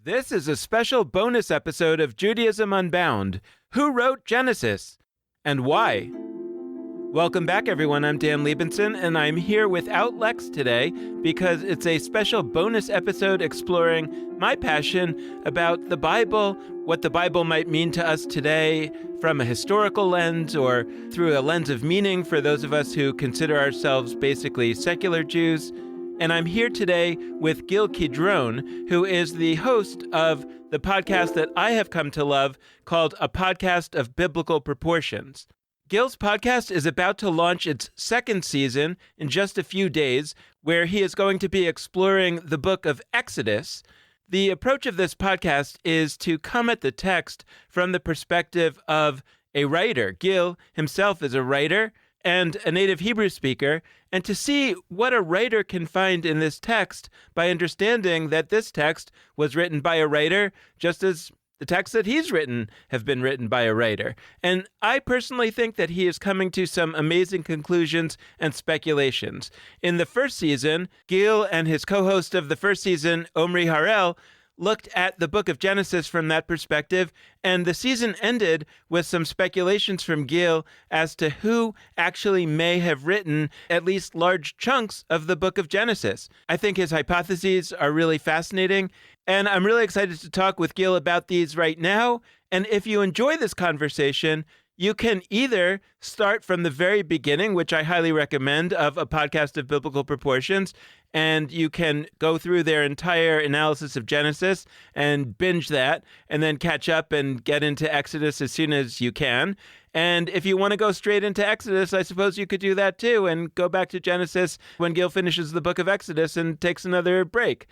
This is a special bonus episode of Judaism Unbound. Who wrote Genesis? And why? Welcome back, everyone. I'm Dan Liebenson, and I'm here without Lex today because it's a special bonus episode exploring my passion about the Bible, what the Bible might mean to us today from a historical lens or through a lens of meaning for those of us who consider ourselves basically secular Jews. And I'm here today with Gil Kidron, who is the host of the podcast that I have come to love called A Podcast of Biblical Proportions. Gil's podcast is about to launch its second season in just a few days, where he is going to be exploring the book of Exodus. The approach of this podcast is to come at the text from the perspective of a writer. Gil himself is a writer and a native Hebrew speaker, and to see what a writer can find in this text by understanding that this text was written by a writer, just as the texts that he's written have been written by a writer. And I personally think that he is coming to some amazing conclusions and speculations. In the first season, Gil and his co-host of the first season, Omri Harel, looked at the book of Genesis from that perspective, and the season ended with some speculations from Gil as to who actually may have written at least large chunks of the book of Genesis. I think his hypotheses are really fascinating, and I'm really excited to talk with Gil about these right now. And if you enjoy this conversation, you can either start from the very beginning, which I highly recommend, of A Podcast of Biblical Proportions, and you can go through their entire analysis of Genesis and binge that, and then catch up and get into Exodus as soon as you can. And if you want to go straight into Exodus, I suppose you could do that too, and go back to Genesis when Gil finishes the book of Exodus and takes another break.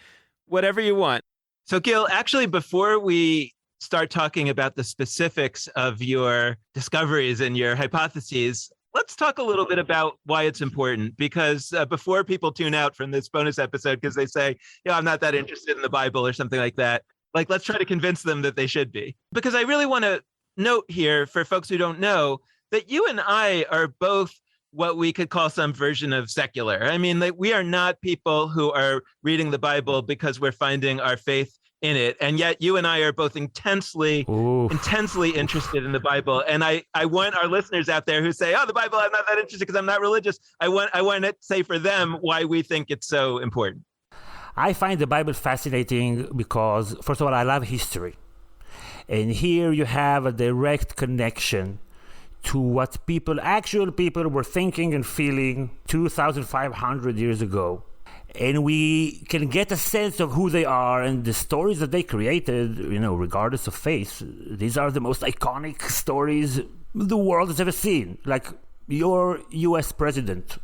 Whatever you want. So Gil, actually, before we start talking about the specifics of your discoveries and your hypotheses, let's talk a little bit about why it's important, because before people tune out from this bonus episode because they say, I'm not that interested in the Bible or something like that, let's try to convince them that they should be. Because I really want to note here, for folks who don't know, that you and I are both what we could call some version of secular. I mean, we are not people who are reading the Bible because we're finding our faith in it. And yet you and I are both intensely interested in the Bible. And I want our listeners out there who say, the Bible, I'm not that interested because I'm not religious. I want to say for them why we think it's so important. I find the Bible fascinating because, first of all, I love history. And here you have a direct connection to what actual people were thinking and feeling 2,500 years ago. And we can get a sense of who they are and the stories that they created, regardless of faith. These are the most iconic stories the world has ever seen. Like your U.S. president.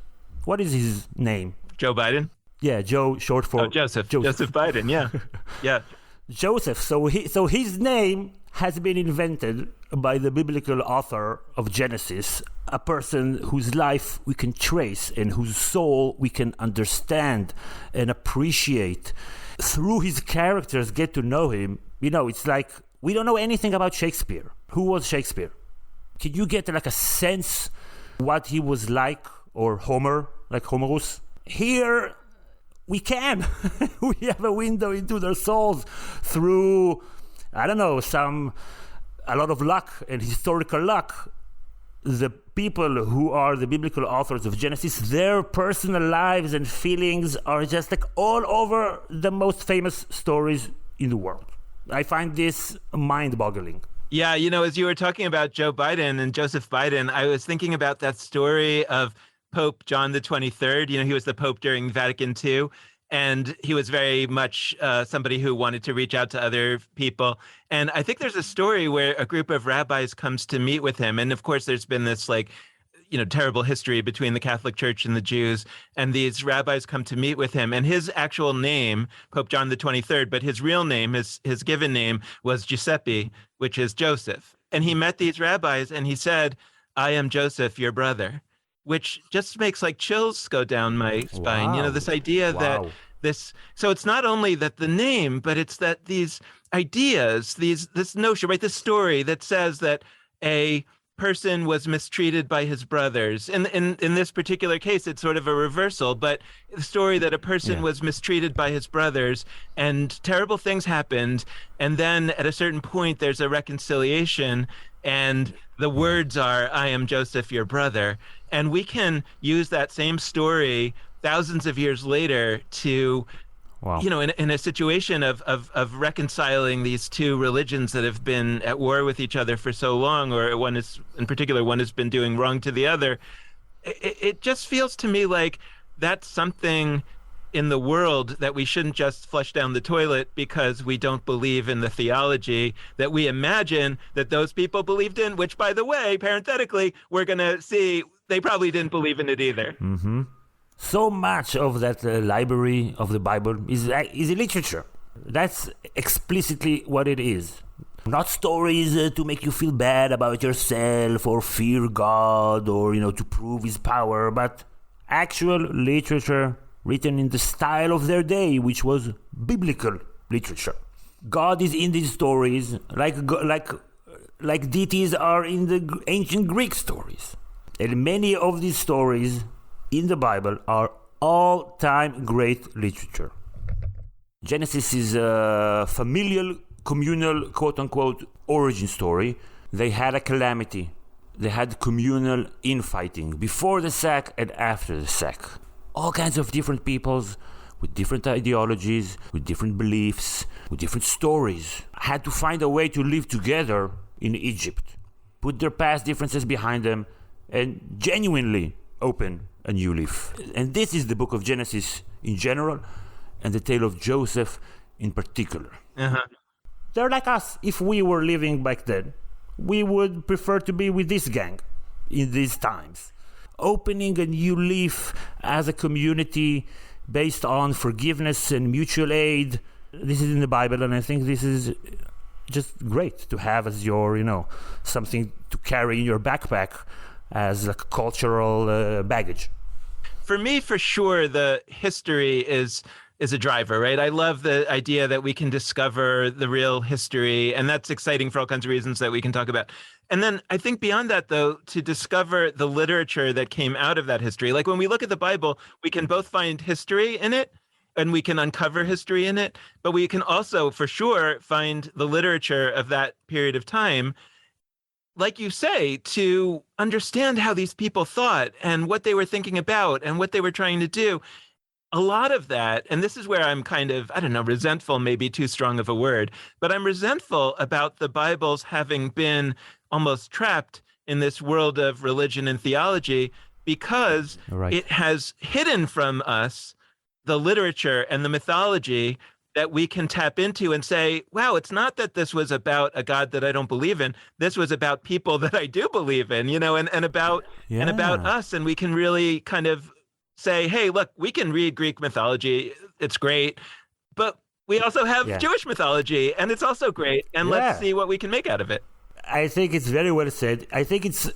What is his name? Joe Biden? Yeah, Joe, short for... Joseph Biden, yeah. Yeah. Joseph. So his name has been invented by the biblical author of Genesis, a person whose life we can trace and whose soul we can understand and appreciate. Through his characters, get to know him. It's like we don't know anything about Shakespeare. Who was Shakespeare? Can you get a sense what he was like, or Homer, like Homerus? Here, we can. We have a window into their souls through, a lot of luck and historical luck. The people who are the biblical authors of Genesis, their personal lives and feelings are just all over the most famous stories in the world. I find this mind-boggling. Yeah, as you were talking about Joe Biden and Joseph Biden, I was thinking about that story of Pope John the 23rd. He was the Pope during Vatican II. And he was very much somebody who wanted to reach out to other people. And I think there's a story where a group of rabbis comes to meet with him. And of course, there's been this terrible history between the Catholic Church and the Jews. And these rabbis come to meet with him. And his actual name, Pope John the 23rd, but his real name, his given name was Giuseppe, which is Joseph. And he met these rabbis and he said, "I am Joseph, your brother," which just makes chills go down my spine. Wow. This idea that so it's not only that the name, but it's that these ideas, this notion, right? This story that says that a person was mistreated by his brothers. In this particular case, it's sort of a reversal, but the story that a person was mistreated by his brothers and terrible things happened. And then at a certain point, there's a reconciliation, and the words are, "I am Joseph, your brother." And we can use that same story thousands of years later to, in a situation of reconciling these two religions that have been at war with each other for so long, or one has been doing wrong to the other. It just feels to me like that's something in the world that we shouldn't just flush down the toilet because we don't believe in the theology that we imagine that those people believed in, which, by the way, parenthetically, we're going to see they probably didn't believe in it either. Mm-hmm. So much of that library of the Bible is literature. That's explicitly what it is. Not stories to make you feel bad about yourself or fear God or, to prove his power, but actual literature written in the style of their day, which was biblical literature. God is in these stories like deities are in the ancient Greek stories. And many of these stories in the Bible are all-time great literature. Genesis is a familial, communal, quote-unquote, origin story. They had a calamity. They had communal infighting before the sack and after the sack. All kinds of different peoples with different ideologies, with different beliefs, with different stories had to find a way to live together in Egypt, put their past differences behind them, and genuinely open a new leaf. And this is the book of Genesis in general, and the tale of Joseph in particular. Uh-huh. They're like us. If we were living back then, we would prefer to be with this gang in these times. Opening a new leaf as a community based on forgiveness and mutual aid. This is in the Bible, and I think this is just great to have as your, something to carry in your backpack as a cultural baggage. For me, for sure, the history is a driver, right? I love the idea that we can discover the real history, and that's exciting for all kinds of reasons that we can talk about. And then I think beyond that, though, to discover the literature that came out of that history. Like when we look at the Bible, we can both find history in it, and we can uncover history in it, but we can also, for sure, find the literature of that period of time, like you say, to understand how these people thought and what they were thinking about and what they were trying to do. A lot of that, and this is where I'm kind of, resentful, maybe too strong of a word, but I'm resentful about the Bible's having been almost trapped in this world of religion and theology because it has hidden from us the literature and the mythology that we can tap into and say, wow, it's not that this was about a God that I don't believe in. This was about people that I do believe in, and about us. And we can really kind of say, hey, look, we can read Greek mythology. It's great. But we also have Jewish mythology, and it's also great. And let's see what we can make out of it. I think it's very well said. I think it's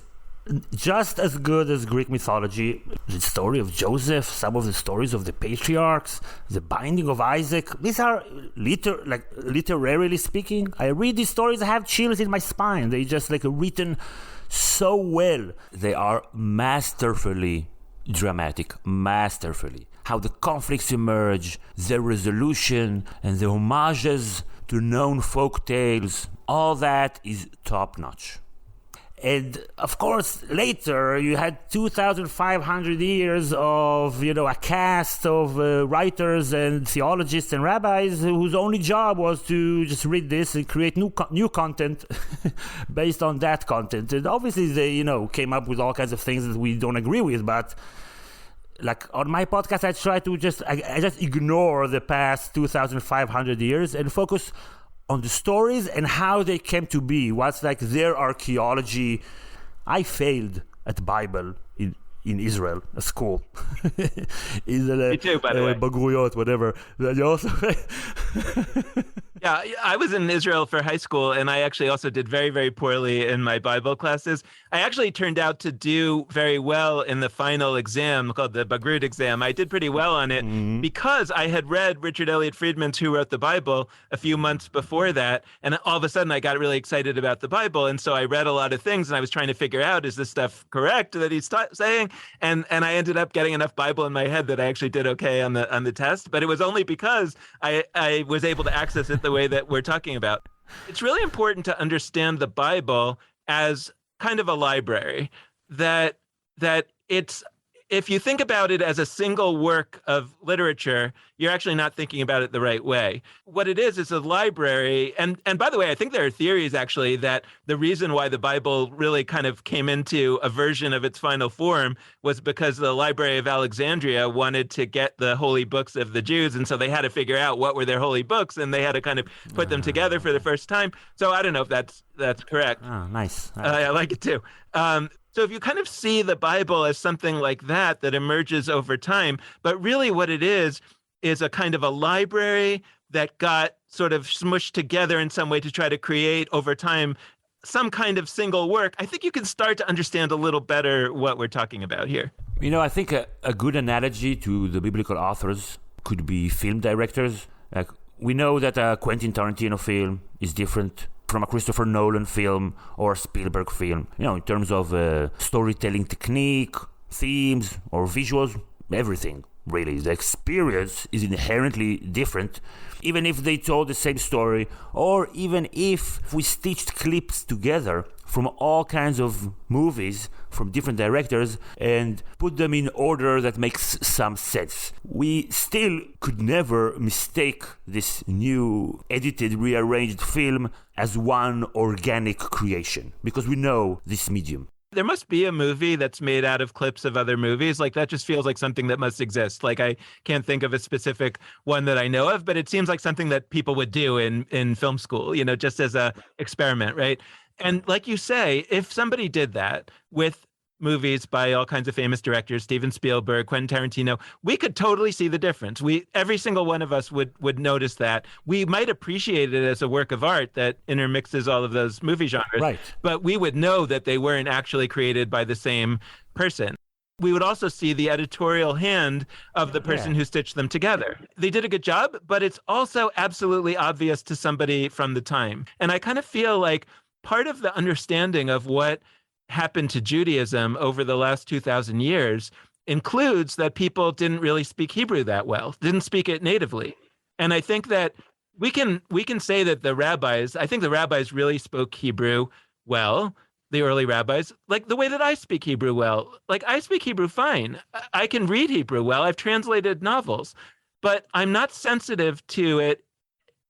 just as good as Greek mythology. The story of Joseph, some of the stories of the patriarchs, the binding of Isaac. These are, literarily speaking, I read these stories, I have chills in my spine. They just written so well. They are masterfully dramatic, masterfully. How the conflicts emerge, their resolution, and the homages to known folk tales, all that is top-notch. And of course, later you had 2,500 years of, a cast of writers and theologists and rabbis whose only job was to just read this and create new content based on that content. And obviously they, came up with all kinds of things that we don't agree with, but on my podcast, I try to I just ignore the past 2,500 years and focus on the stories and how they came to be. What's their archaeology. I failed at Bible in Israel, a school. Me too, by the way. Bagruyot, whatever. You also Yeah, I was in Israel for high school, and I actually also did very, very poorly in my Bible classes. I actually turned out to do very well in the final exam called the Bagrut exam. I did pretty well on it because I had read Richard Elliott Friedman's Who Wrote the Bible a few months before that, and all of a sudden I got really excited about the Bible, and so I read a lot of things, and I was trying to figure out, is this stuff correct that he's saying? And I ended up getting enough Bible in my head that I actually did okay on the test, but it was only because I was able to access it the way that we're talking about. It's really important to understand the Bible as kind of a library, that it's, if you think about it as a single work of literature, you're actually not thinking about it the right way. What it is a library. And by the way, I think there are theories actually that the reason why the Bible really kind of came into a version of its final form was because the Library of Alexandria wanted to get the holy books of the Jews. And so they had to figure out what were their holy books, and they had to kind of put them together for the first time. So I don't know if that's correct. Oh, nice. I like it too. So if you kind of see the Bible as something like that emerges over time, but really what it is a kind of a library that got sort of smushed together in some way to try to create over time some kind of single work, I think you can start to understand a little better what we're talking about here. You know, I think a good analogy to the biblical authors could be film directors. Like, we know that a Quentin Tarantino film is different from a Christopher Nolan film or a Spielberg film, you know, in terms of storytelling technique, themes, or visuals, everything, really. The experience is inherently different, even if they told the same story, or even if we stitched clips together from all kinds of movies from different directors and put them in order that makes some sense. We still could never mistake this new edited, rearranged film as one organic creation, because we know this medium. There must be a movie that's made out of clips of other movies. Like, that just feels like something that must exist. Like, I can't think of a specific one that I know of, but it seems like something that people would do in film school, you know, just as a experiment, right? And like you say, if somebody did that with movies by all kinds of famous directors, Steven Spielberg, Quentin Tarantino, we could totally see the difference. Every single one of us would notice that. We might appreciate it as a work of art that intermixes all of those movie genres, right, but we would know that they weren't actually created by the same person. We would also see the editorial hand of the person who stitched them together. They did a good job, but it's also absolutely obvious to somebody from the time. And I kind of feel like part of the understanding of what happened to Judaism over the last 2,000 years includes that people didn't really speak Hebrew that well, didn't speak it natively. And I think that we can say that the rabbis really spoke Hebrew well, the early rabbis, like the way that I speak Hebrew well. Like, I speak Hebrew fine. I can read Hebrew well. I've translated novels, but I'm not sensitive to it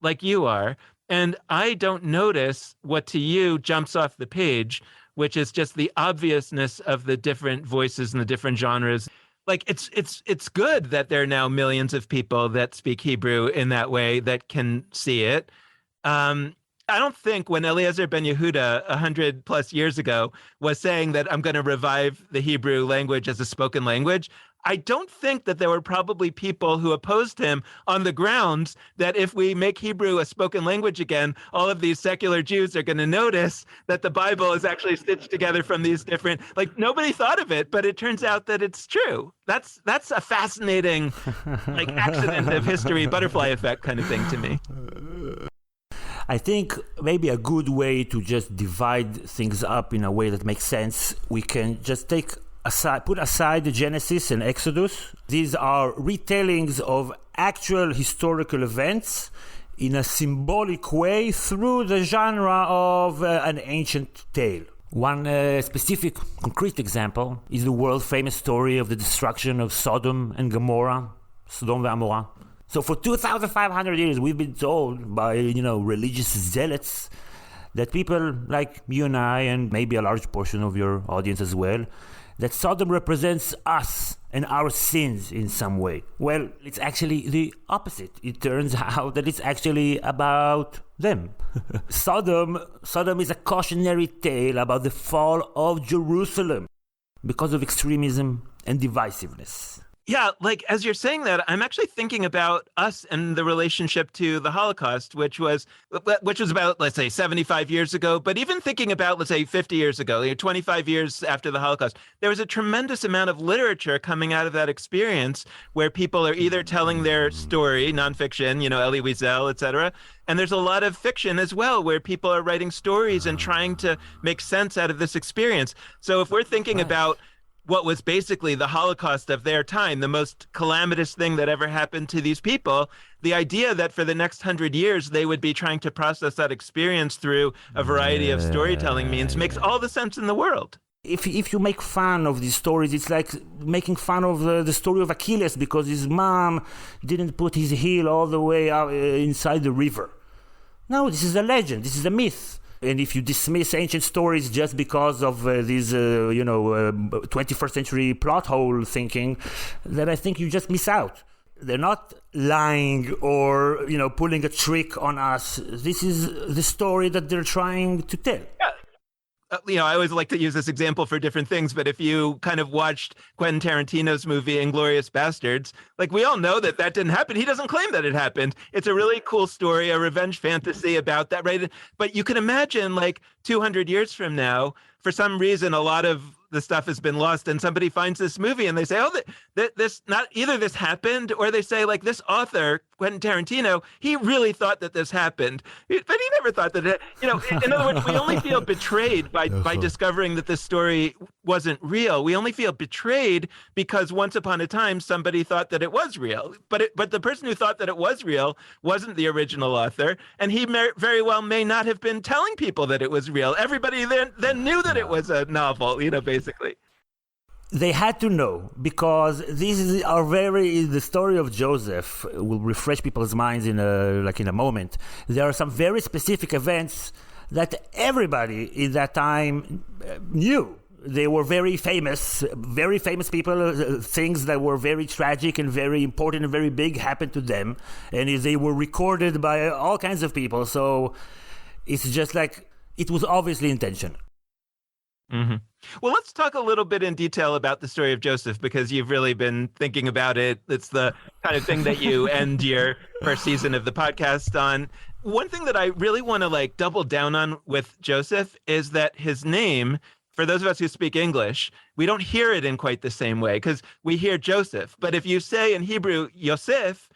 like you are. And I don't notice what to you jumps off the page, which is just the obviousness of the different voices and the different genres. Like, it's good that there are now millions of people that speak Hebrew in that way that can see it. I don't think when Eliezer ben Yehuda 100 plus years ago was saying that I'm going to revive the Hebrew language as a spoken language, I don't think that there were probably people who opposed him on the grounds that if we make Hebrew a spoken language again, all of these secular Jews are going to notice that the Bible is actually stitched together from these different, like, nobody thought of it, but it turns out that it's true. That's a fascinating, like, accident of history, butterfly effect kind of thing to me. I think maybe a good way to just divide things up in a way that makes sense, we can just put aside the Genesis and Exodus. These are retellings of actual historical events in a symbolic way through the genre of an ancient tale. One specific concrete example is the world-famous story of the destruction of Sodom and Gomorrah, Sodom and Gomorrah. So for 2,500 years, we've been told by, religious zealots that people like you and I, and maybe a large portion of your audience as well, that Sodom represents us and our sins in some way. Well, it's actually the opposite. It turns out that it's actually about them. Sodom is a cautionary tale about the fall of Jerusalem. because of extremism and divisiveness. Yeah, like as you're saying that, I'm actually thinking about us and the relationship to the Holocaust, which was about, let's say, 75 years ago. But even thinking about, let's say, 50 years ago, 25 years after the Holocaust, there was a tremendous amount of literature coming out of that experience where people are either telling their story, nonfiction, Elie Wiesel, et cetera. And there's a lot of fiction as well, where people are writing stories and trying to make sense out of this experience. So if we're thinking about what was basically the Holocaust of their time, the most calamitous thing that ever happened to these people, the idea that for the next 100 years they would be trying to process that experience through a variety of storytelling means makes all the sense in the world. If you make fun of these stories, it's like making fun of the story of Achilles because his mom didn't put his heel all the way out, inside the river. No, this is a legend. This is a myth. And if you dismiss ancient stories just because of these, 21st century plot hole thinking, then I think you just miss out. They're not lying or, pulling a trick on us. This is the story that they're trying to tell. Yeah. I always like to use this example for different things, but if you kind of watched Quentin Tarantino's movie Inglourious Bastards, like we all know that didn't happen. He doesn't claim that it happened. It's a really cool story, a revenge fantasy about that, right? But you can imagine like 200 years from now, for some reason, a lot of the stuff has been lost and somebody finds this movie and they say, this not either this happened, or they say like this author, Quentin Tarantino, he really thought that this happened, but he never thought that it, in other words, we only feel betrayed by discovering that this story wasn't real. We only feel betrayed because once upon a time, somebody thought that it was real, but the person who thought that it was real wasn't the original author. And he very well may not have been telling people that it was real. Everybody then knew that it was a novel, basically. They had to know because the story of Joseph will refresh people's minds in a moment. There are some very specific events that everybody in that time knew. They were very famous people. Things that were very tragic and very important and very big happened to them, and they were recorded by all kinds of people. So it's just like it was obviously intentional. Mm-hmm. Well, let's talk a little bit in detail about the story of Joseph, because you've really been thinking about it. It's the kind of thing that you end your first season of the podcast on. One thing that I really want to double down on with Joseph is that his name, for those of us who speak English, we don't hear it in quite the same way because we hear Joseph. But if you say in Hebrew, Yosef,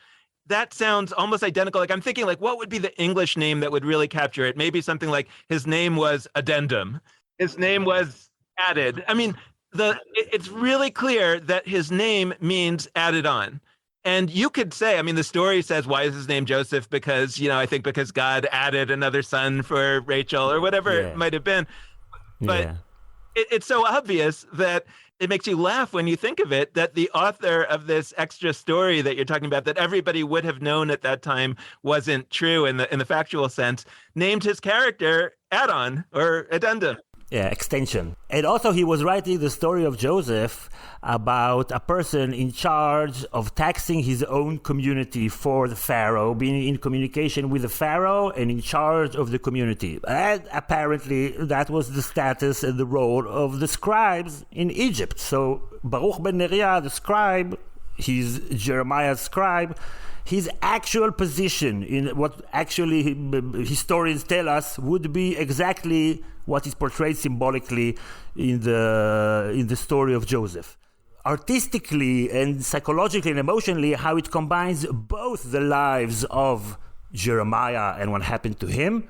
that sounds almost identical. I'm thinking what would be the English name that would really capture it? Maybe something like his name was Addendum. His name was added. I mean, it's really clear that his name means added on. And you could say, the story says, why is his name Joseph? Because, I think because God added another son for Rachel or whatever it might have been. But it's so obvious that it makes you laugh when you think of it, that the author of this extra story that you're talking about, that everybody would have known at that time wasn't true in the factual sense, named his character Add-on or Addendum. Yeah, extension. And also he was writing the story of Joseph about a person in charge of taxing his own community for the Pharaoh, being in communication with the Pharaoh and in charge of the community. And apparently that was the status and the role of the scribes in Egypt. So Baruch ben Neriah, the scribe, he's Jeremiah's scribe, his actual position in what actually historians tell us would be exactly what is portrayed symbolically in the story of Joseph. Artistically and psychologically and emotionally, how it combines both the lives of Jeremiah and what happened to him,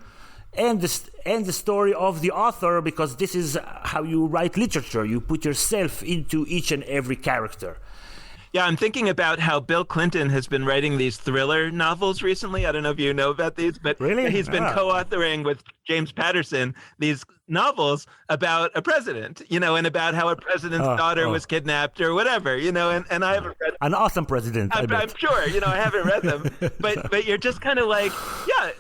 and the story of the author, because this is how you write literature. You put yourself into each and every character. Yeah, I'm thinking about how Bill Clinton has been writing these thriller novels recently. I don't know if you know about these, but really? He's been co-authoring with James Patterson these novels about a president, and about how a president's daughter was kidnapped or whatever, and I haven't read an awesome president. I'm sure, I haven't read them, but you're just kind of like, yeah.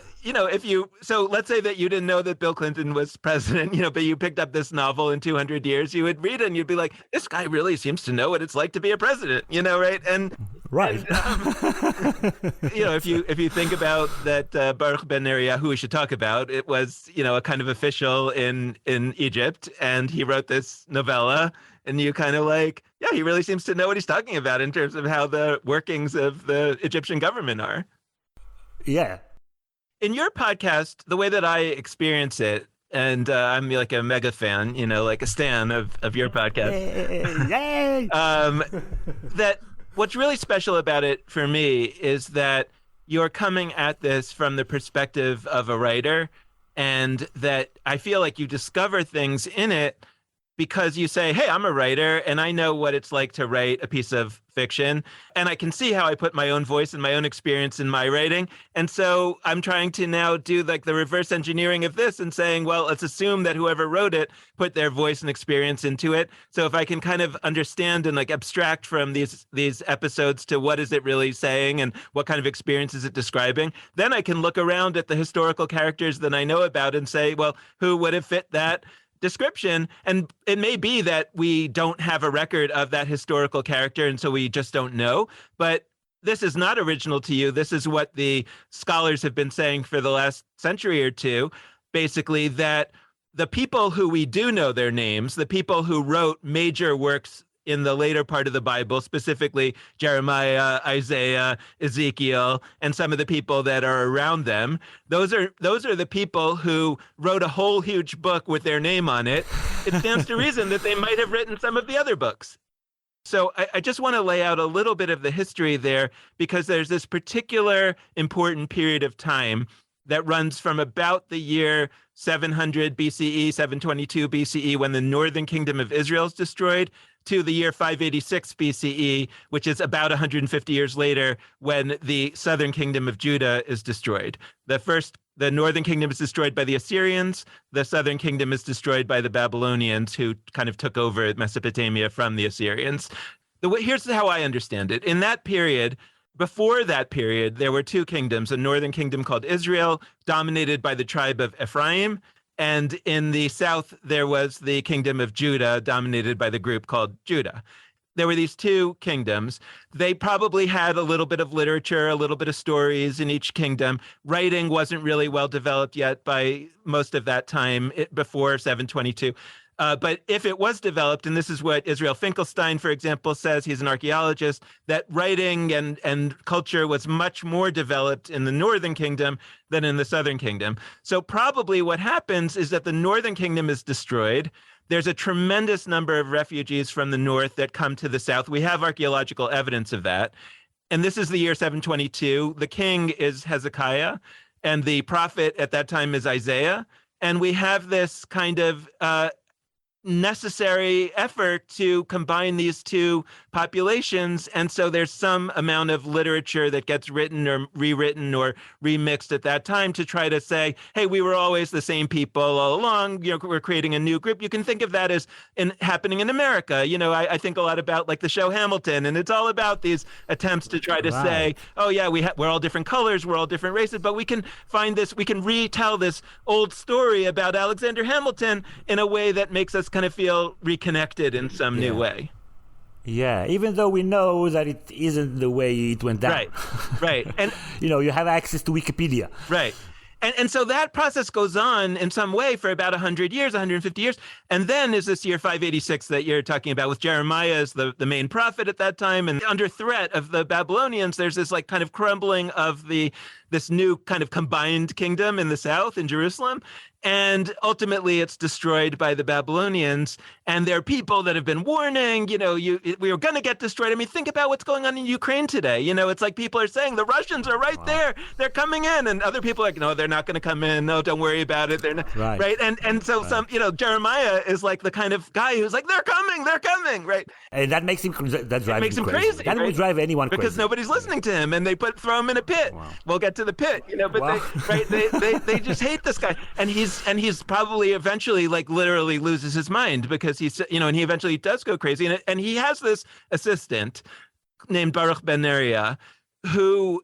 So let's say that you didn't know that Bill Clinton was president, but you picked up this novel in 200 years, you would read it and you'd be like, this guy really seems to know what it's like to be a president, right? And Right. If you think about that Baruch ben Neriah, who we should talk about, it was a kind of official in Egypt, and he wrote this novella, and you kind of like, yeah, he really seems to know what he's talking about in terms of how the workings of the Egyptian government are. Yeah. In your podcast, the way that I experience it, and I'm like a mega fan, like a stan of your podcast. Yay! That what's really special about it for me is that you're coming at this from the perspective of a writer, and that I feel like you discover things in it because you say, hey, I'm a writer and I know what it's like to write a piece of fiction, and I can see how I put my own voice and my own experience in my writing. And so I'm trying to now do like the reverse engineering of this and saying, well, let's assume that whoever wrote it put their voice and experience into it. So if I can kind of understand and like abstract from these episodes to what is it really saying and what kind of experience is it describing, then I can look around at the historical characters that I know about and say, well, who would have fit that description? And it may be that we don't have a record of that historical character, and so we just don't know. But this is not original to you. This is what the scholars have been saying for the last century or two, basically, that the people who we do know their names, the people who wrote major works in the later part of the Bible, specifically Jeremiah, Isaiah, Ezekiel, and some of the people that are around them, those are the people who wrote a whole huge book with their name on it. It stands to reason that they might have written some of the other books. So I just want to lay out a little bit of the history there, because there's this particular important period of time that runs from about the year 700 BCE, 722 BCE, when the northern kingdom of Israel is destroyed, to the year 586 BCE, which is about 150 years later, when the southern kingdom of Judah is destroyed. The northern kingdom is destroyed by the Assyrians. The southern kingdom is destroyed by the Babylonians, who kind of took over Mesopotamia from the Assyrians. Here's how I understand it. In that period, before that period, there were two kingdoms, a northern kingdom called Israel, dominated by the tribe of Ephraim, and in the south, there was the kingdom of Judah, dominated by the group called Judah. There were these two kingdoms. They probably had a little bit of literature, a little bit of stories in each kingdom. Writing wasn't really well developed yet by most of that time, before 722. But if it was developed, and this is what Israel Finkelstein, for example, says, he's an archaeologist, that writing and culture was much more developed in the northern kingdom than in the southern kingdom. So probably what happens is that the northern kingdom is destroyed. There's a tremendous number of refugees from the north that come to the south. We have archaeological evidence of that. And this is the year 722. The king is Hezekiah, and the prophet at that time is Isaiah. And we have this kind of necessary effort to combine these two populations. And so there's some amount of literature that gets written or rewritten or remixed at that time to try to say, hey, we were always the same people all along. We're creating a new group. You can think of that as happening in America. I think a lot about like the show Hamilton, and it's all about these attempts to try to say, oh yeah, we're all different colors, we're all different races, but we can retell this old story about Alexander Hamilton in a way that makes us kind of feel reconnected in some new way. Yeah, even though we know that it isn't the way it went down. Right. And you have access to Wikipedia. Right. And so that process goes on in some way for about 100 years, 150 years. And then is this year 586 that you're talking about, with Jeremiah as the main prophet at that time. And under threat of the Babylonians, there's this like kind of crumbling of this new kind of combined kingdom in the south, in Jerusalem. And ultimately, it's destroyed by the Babylonians. And there are people that have been warning, we were going to get destroyed. I mean, think about what's going on in Ukraine today. It's like people are saying the Russians are right there. They're coming in. And other people are like, no, they're not going to come in. No, don't worry about it. They're not. Right. And so Jeremiah is like the kind of guy who's like, they're coming. Right. And that makes him crazy. That would drive anyone crazy. Because nobody's listening to him, and they throw him in a pit. Wow. We'll get to the pit, but they just hate this guy. And he's probably eventually like literally loses his mind, because and he eventually does go crazy. And he has this assistant named Baruch ben Neriah, who,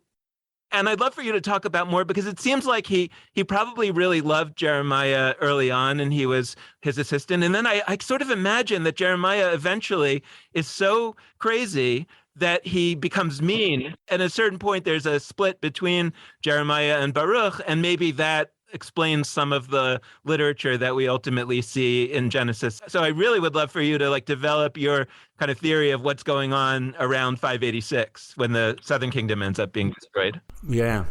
and I'd love for you to talk about more, because it seems like he probably really loved Jeremiah early on, and he was his assistant. And then I sort of imagine that Jeremiah eventually is so crazy that he becomes mean. And at a certain point, there's a split between Jeremiah and Baruch, and maybe that explains some of the literature that we ultimately see in Genesis. So I really would love for you to develop your kind of theory of what's going on around 586 when the Southern Kingdom ends up being destroyed. Yeah.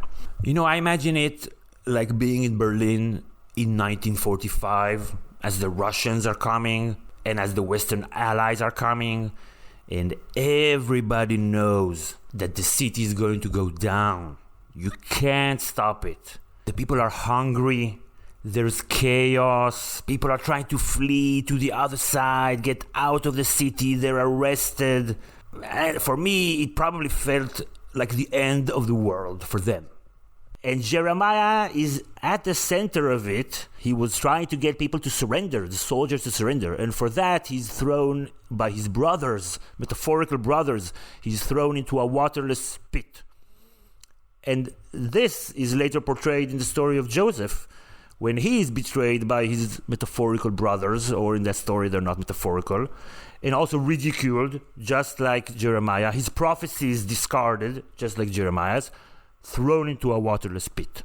I imagine it like being in Berlin in 1945 as the Russians are coming and as the Western allies are coming, and everybody knows that the city is going to go down. You can't stop it. The people are hungry. There's chaos. People are trying to flee to the other side, get out of the city. They're arrested. And for me, it probably felt like the end of the world for them. And Jeremiah is at the center of it. He was trying to get people to surrender, the soldiers to surrender. And for that, he's thrown by his brothers, metaphorical brothers, he's thrown into a waterless pit. And this is later portrayed in the story of Joseph, when he is betrayed by his metaphorical brothers, or in that story they're not metaphorical, and also ridiculed, just like Jeremiah. His prophecy is discarded, just like Jeremiah's, thrown into a waterless pit.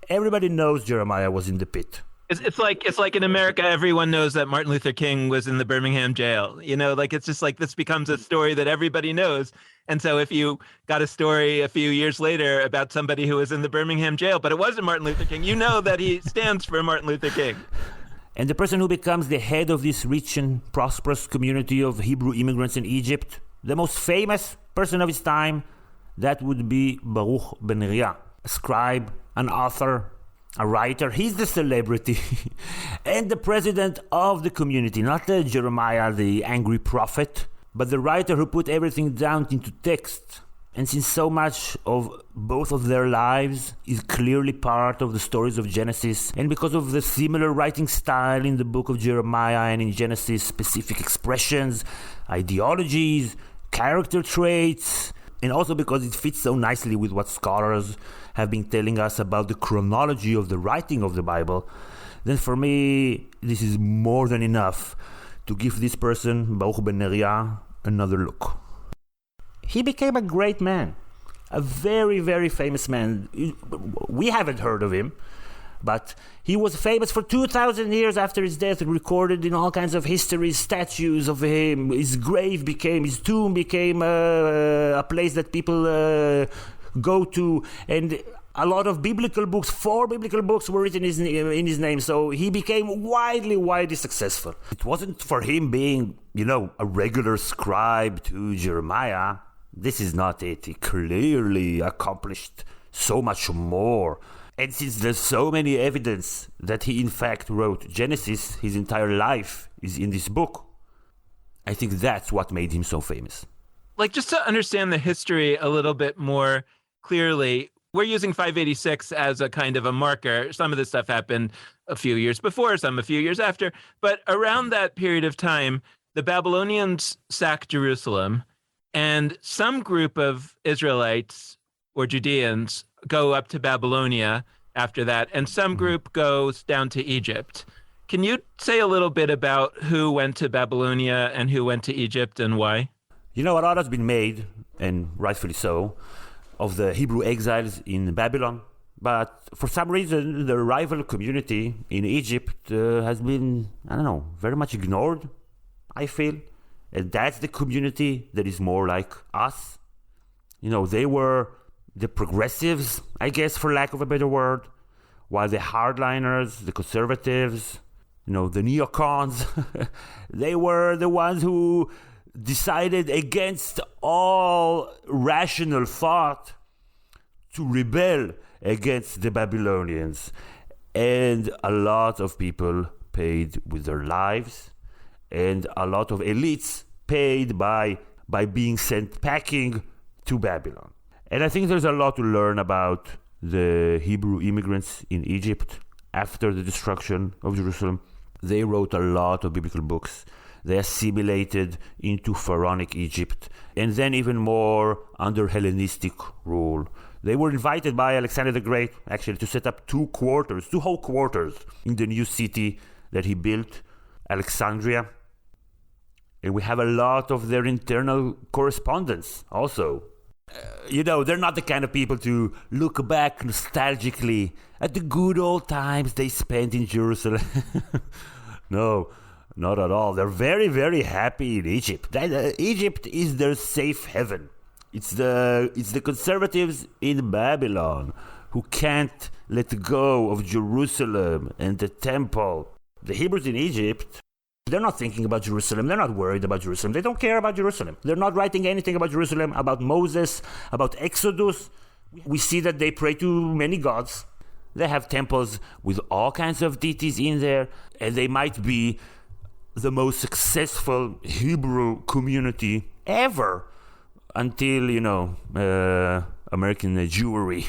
Everybody knows Jeremiah was in the pit. It's like in America, everyone knows that Martin Luther King was in the Birmingham jail. It's just like this becomes a story that everybody knows. And so if you got a story a few years later about somebody who was in the Birmingham jail, but it wasn't Martin Luther King, you know that he stands for Martin Luther King. And the person who becomes the head of this rich and prosperous community of Hebrew immigrants in Egypt, the most famous person of his time, that would be Baruch ben Neriah, a scribe, an author, a writer. He's the celebrity and the president of the community, not the Jeremiah, the angry prophet, but the writer who put everything down into text. And since so much of both of their lives is clearly part of the stories of Genesis, and because of the similar writing style in the book of Jeremiah and in Genesis, specific expressions, ideologies, character traits, and also because it fits so nicely with what scholars have been telling us about the chronology of the writing of the Bible, then for me, this is more than enough to give this person, Baruch ben Neriah, another look. He became a great man, a very, very famous man. We haven't heard of him, but he was famous for 2,000 years after his death, recorded in all kinds of histories, statues of him. His tomb became a place that people go to, and a lot of biblical books, 4 biblical books were written in his name, so he became widely successful. It wasn't for him being, a regular scribe to Jeremiah. This is not it. He clearly accomplished so much more. And since there's so many evidence that he in fact wrote Genesis, his entire life is in this book, I think that's what made him so famous. Just to understand the history a little bit more clearly, we're using 586 as a kind of a marker. Some of this stuff happened a few years before, some a few years after. But around that period of time, the Babylonians sack Jerusalem, and some group of Israelites or Judeans go up to Babylonia after that, and some group goes down to Egypt. Can you say a little bit about who went to Babylonia and who went to Egypt and why? A lot has been made, and rightfully so, of the Hebrew exiles in Babylon. But for some reason, the rival community in Egypt has been, very much ignored, I feel. And that's the community that is more like us. They were the progressives, I guess, for lack of a better word, while the hardliners, the conservatives, the neocons, they were the ones who decided against all rational thought to rebel against the Babylonians. And a lot of people paid with their lives, and a lot of elites paid by being sent packing to Babylon. And I think there's a lot to learn about the Hebrew immigrants in Egypt after the destruction of Jerusalem. They wrote a lot of biblical books. They assimilated into Pharaonic Egypt, and then even more under Hellenistic rule. They were invited by Alexander the Great, actually, to set up two whole quarters in the new city that he built, Alexandria. And we have a lot of their internal correspondence also. They're not the kind of people to look back nostalgically at the good old times they spent in Jerusalem. No, not at all. They're very, very happy in Egypt. Egypt is their safe haven. It's the conservatives in Babylon who can't let go of Jerusalem and the temple. The Hebrews in Egypt, they're not thinking about Jerusalem. They're not worried about Jerusalem. They don't care about Jerusalem. They're not writing anything about Jerusalem, about Moses, about Exodus. We see that they pray to many gods. They have temples with all kinds of deities in there, and they might be the most successful Hebrew community ever until, American Jewry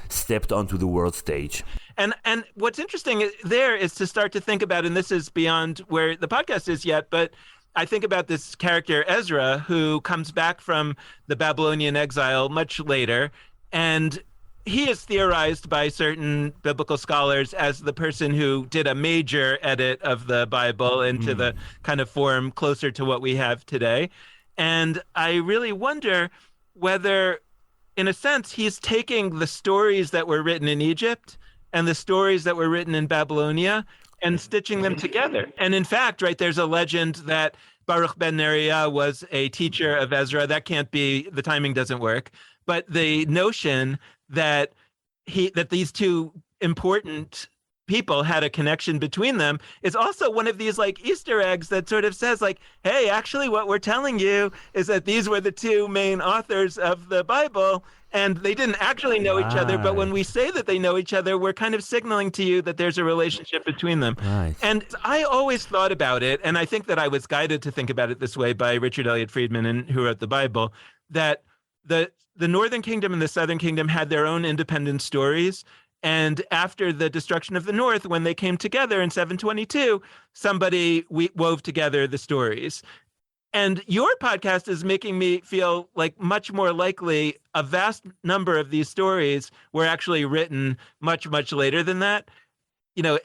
stepped onto the world stage. And what's interesting there is to start to think about, and this is beyond where the podcast is yet, but I think about this character Ezra, who comes back from the Babylonian exile much later, and he is theorized by certain biblical scholars as the person who did a major edit of the Bible into the kind of form closer to what we have today. And I really wonder whether, in a sense, he's taking the stories that were written in Egypt and the stories that were written in Babylonia and stitching them together. And in fact, right, there's a legend that Baruch ben Neriah was a teacher of Ezra. That can't be, the timing doesn't work. But the notion that these two important people had a connection between them is also one of these like Easter eggs that sort of says like, hey, actually what we're telling you is that these were the two main authors of the Bible, and they didn't actually know each other, but when we say that they know each other, we're kind of signaling to you that there's a relationship between them. Right. And I always thought about it, and I think that I was guided to think about it this way by Richard Elliott Friedman, who wrote the Bible, that the Northern Kingdom and the Southern Kingdom had their own independent stories. And after the destruction of the North, when they came together in 722, somebody wove together the stories. And your podcast is making me feel like much more likely a vast number of these stories were actually written much, much later than that,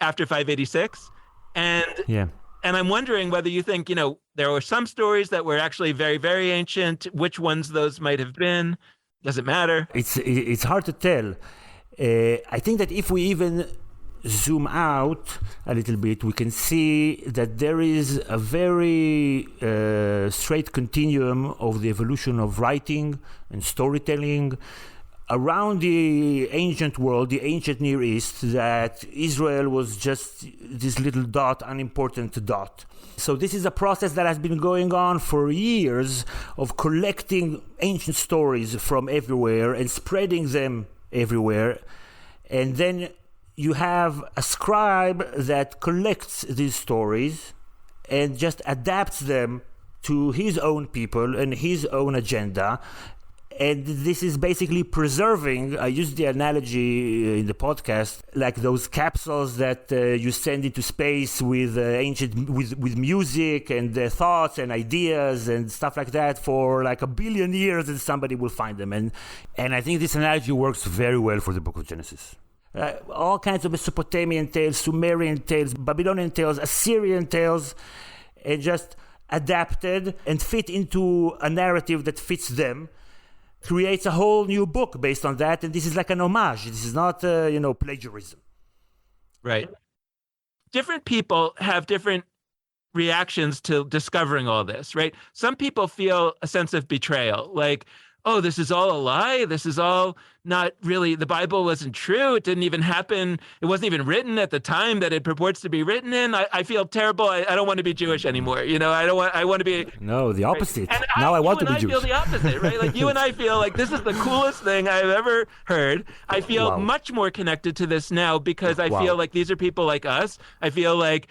after 586. And I'm wondering whether you think, there were some stories that were actually very, very ancient, which ones those might have been. Does it matter? It's hard to tell. I think that if we even zoom out a little bit, we can see that there is a very straight continuum of the evolution of writing and storytelling around the ancient world, the ancient Near East, that Israel was just this little dot, unimportant dot. So this is a process that has been going on for years of collecting ancient stories from everywhere and spreading them everywhere. And then you have a scribe that collects these stories and just adapts them to his own people and his own agenda. And this is basically preserving, I used the analogy in the podcast, like those capsules that you send into space with with music and thoughts and ideas and stuff like that for like 1 billion years, and somebody will find them. And I think this analogy works very well for the book of Genesis. All kinds of Mesopotamian tales, Sumerian tales, Babylonian tales, Assyrian tales, and just adapted and fit into a narrative that fits them. Creates a whole new book based on that, and this is like an homage. This is not, plagiarism. Right. Different people have different reactions to discovering all this, right? Some people feel a sense of betrayal, like, oh, this is all a lie. This is all not really, the Bible wasn't true. It didn't even happen. It wasn't even written at the time that it purports to be written in. I feel terrible. I don't want to be Jewish anymore. I want to be. No, the opposite. Right? Now I want to be Jewish. I feel the opposite, right? Like you and I feel like this is the coolest thing I've ever heard. I feel much more connected to this now because I feel like these are people like us. I feel like,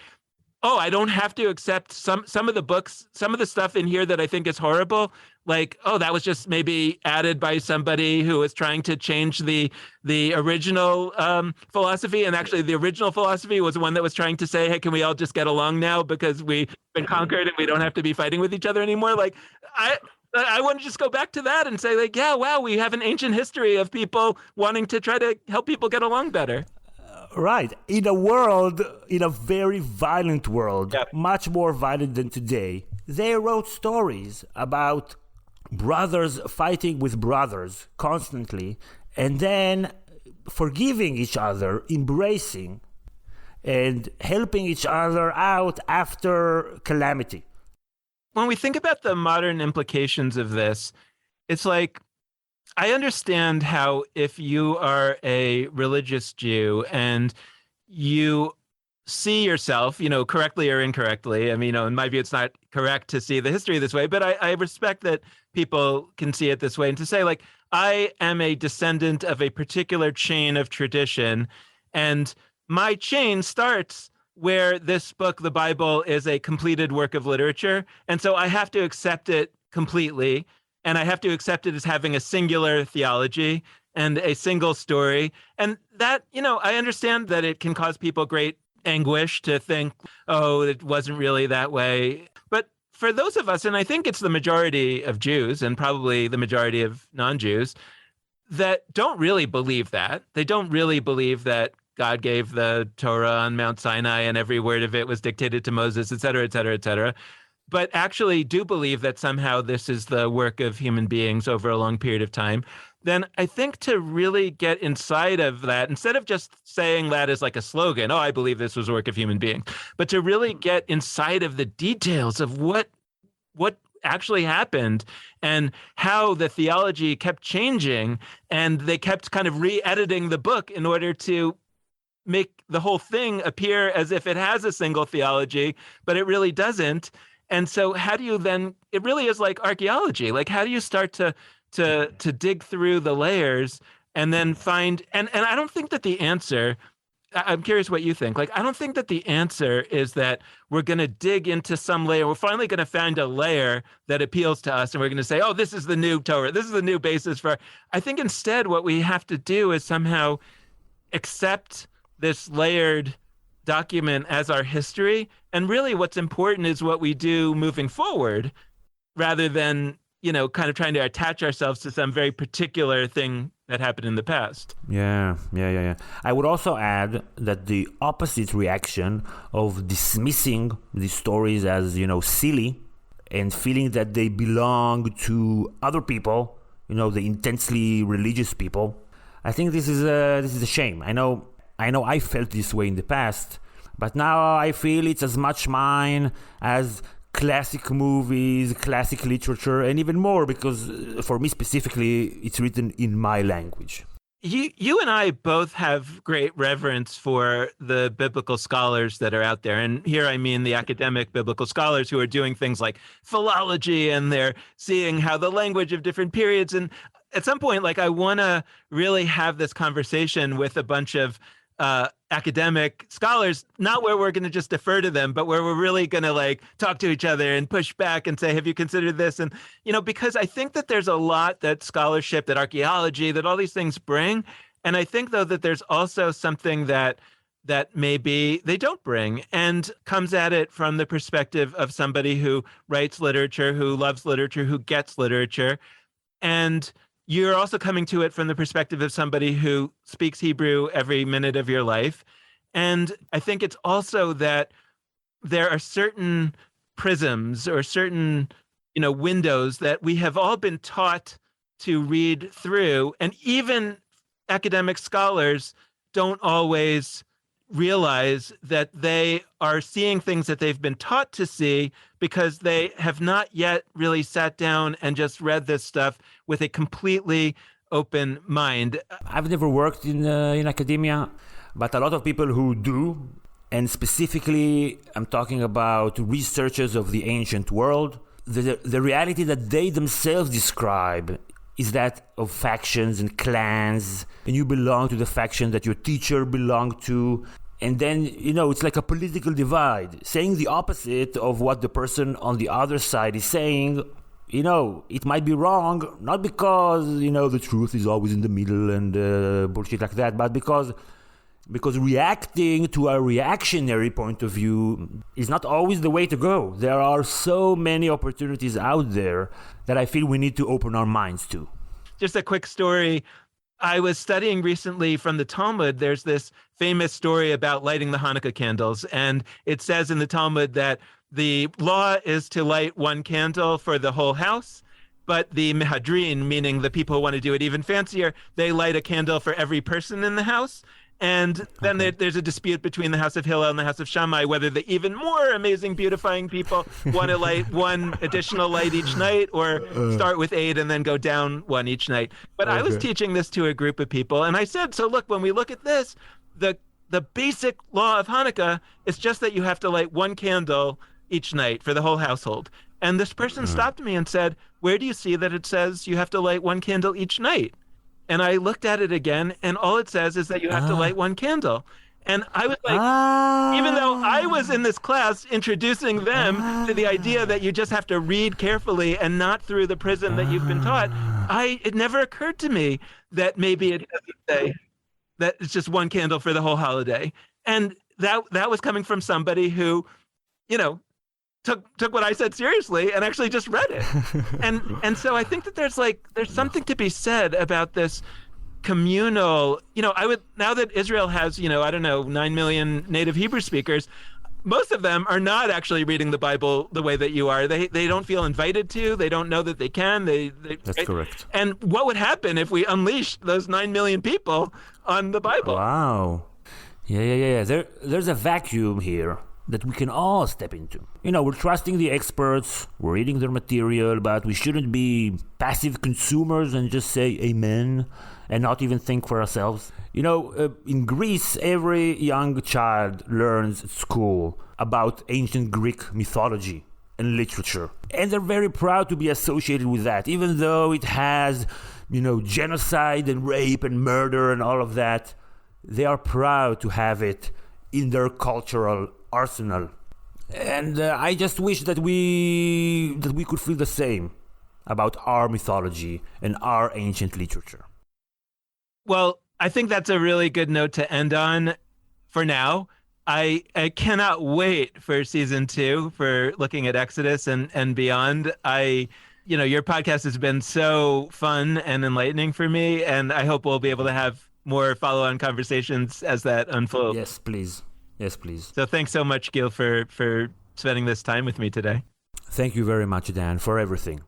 oh, I don't have to accept some of the books, some of the stuff in here that I think is horrible. Like, oh, that was just maybe added by somebody who was trying to change the original philosophy. And actually the original philosophy was one that was trying to say, hey, can we all just get along now because we've been conquered and we don't have to be fighting with each other anymore? Like, I want to just go back to that and say like, yeah, wow, we have an ancient history of people wanting to try to help people get along better. Right. In a very violent world, much more violent than today, They wrote stories about brothers fighting with brothers constantly, and then forgiving each other, embracing, and helping each other out after calamity. When we think about the modern implications of this, it's like, I understand how if you are a religious Jew and you see yourself, correctly or incorrectly. I mean, in my view, it's not correct to see the history this way, but I respect that people can see it this way. And to say, like, I am a descendant of a particular chain of tradition, and my chain starts where this book, the Bible, is a completed work of literature. And so I have to accept it completely. And I have to accept it as having a singular theology and a single story. And that, I understand that it can cause people great anguish to think, oh, it wasn't really that way. But for those of us, and I think it's the majority of Jews and probably the majority of non-Jews, that don't really believe that. They don't really believe that God gave the Torah on Mount Sinai and every word of it was dictated to Moses, et cetera, et cetera, et cetera, but actually do believe that somehow this is the work of human beings over a long period of time. Then I think to really get inside of that, instead of just saying that as like a slogan, oh, I believe this was the work of human beings, but to really get inside of the details of what actually happened and how the theology kept changing, and they kept kind of re-editing the book in order to make the whole thing appear as if it has a single theology, but it really doesn't. And so how do you then, it really is like archaeology. Like, how do you start to dig through the layers and then find, and I don't think that the answer, I'm curious what you think. Like, I don't think that the answer is that we're going to dig into some layer. We're finally going to find a layer that appeals to us, and we're going to say, oh, this is the new Torah. This is the new basis for, I think instead what we have to do is somehow accept this layered document as our history. And really what's important is what we do moving forward, rather than, kind of trying to attach ourselves to some very particular thing that happened in the past. Yeah. I would also add that the opposite reaction of dismissing these stories as, silly and feeling that they belong to other people, the intensely religious people, I think this is a shame. I know I felt this way in the past, but now I feel it's as much mine as classic movies, classic literature, and even more because for me specifically, it's written in my language. You and I both have great reverence for the biblical scholars that are out there. And here I mean the academic biblical scholars who are doing things like philology, and they're seeing how the language of different periods. And at some point, like, I want to really have this conversation with a bunch of academic scholars, not where we're going to just defer to them, but where we're really going to like talk to each other and push back and say, have you considered this? And, because I think that there's a lot that scholarship, that archaeology, that all these things bring. And I think, though, that there's also something that maybe they don't bring, and comes at it from the perspective of somebody who writes literature, who loves literature, who gets literature. And you're also coming to it from the perspective of somebody who speaks Hebrew every minute of your life. And I think it's also that there are certain prisms or certain, windows that we have all been taught to read through. And even academic scholars don't always realize that they are seeing things that they've been taught to see because they have not yet really sat down and just read this stuff with a completely open mind. I've never worked in academia, but a lot of people who do, and specifically I'm talking about researchers of the ancient world, the reality that they themselves describe is that of factions and clans, and you belong to the faction that your teacher belonged to. And then, it's like a political divide. Saying the opposite of what the person on the other side is saying, it might be wrong, not because, the truth is always in the middle and bullshit like that, but because reacting to a reactionary point of view is not always the way to go. There are so many opportunities out there that I feel we need to open our minds to. Just a quick story. I was studying recently from the Talmud. There's this famous story about lighting the Hanukkah candles. And it says in the Talmud that the law is to light one candle for the whole house, but the mihadrin, meaning the people who want to do it even fancier, they light a candle for every person in the house. And then there's a dispute between the house of Hillel and the house of Shammai whether the even more amazing beautifying people want to light one additional light each night or start with 8 and then go down one each night. But I was teaching this to a group of people, and I said, so look, when we look at this, the basic law of Hanukkah is just that you have to light one candle each night for the whole household. And this person stopped me and said, where do you see that it says you have to light one candle each night? And I looked at it again, and all it says is that you have to light one candle. And I was like, even though I was in this class introducing them to the idea that you just have to read carefully and not through the prism that you've been taught, it never occurred to me that maybe it doesn't say that it's just one candle for the whole holiday. And that was coming from somebody who, took what I said seriously and actually just read it. And so I think that there's something to be said about this communal, now that Israel has, 9 million native Hebrew speakers, most of them are not actually reading the Bible the way that you are. They don't feel invited to. They don't know that they can. That's correct. And what would happen if we unleashed those 9 million people on the Bible? Wow. Yeah. There's a vacuum here that we can all step into. We're trusting the experts, we're reading their material, but we shouldn't be passive consumers and just say amen and not even think for ourselves. In Greece, every young child learns at school about ancient Greek mythology and literature. And they're very proud to be associated with that, even though it has, genocide and rape and murder and all of that. They are proud to have it in their cultural arsenal. And I just wish that we could feel the same about our mythology and our ancient literature. Well, I think that's a really good note to end on for now. I cannot wait for season 2 for looking at Exodus and beyond. Your podcast has been so fun and enlightening for me, and I hope we'll be able to have more follow-on conversations as that unfolds. Yes, please. So thanks so much, Gil, for spending this time with me today. Thank you very much, Dan, for everything.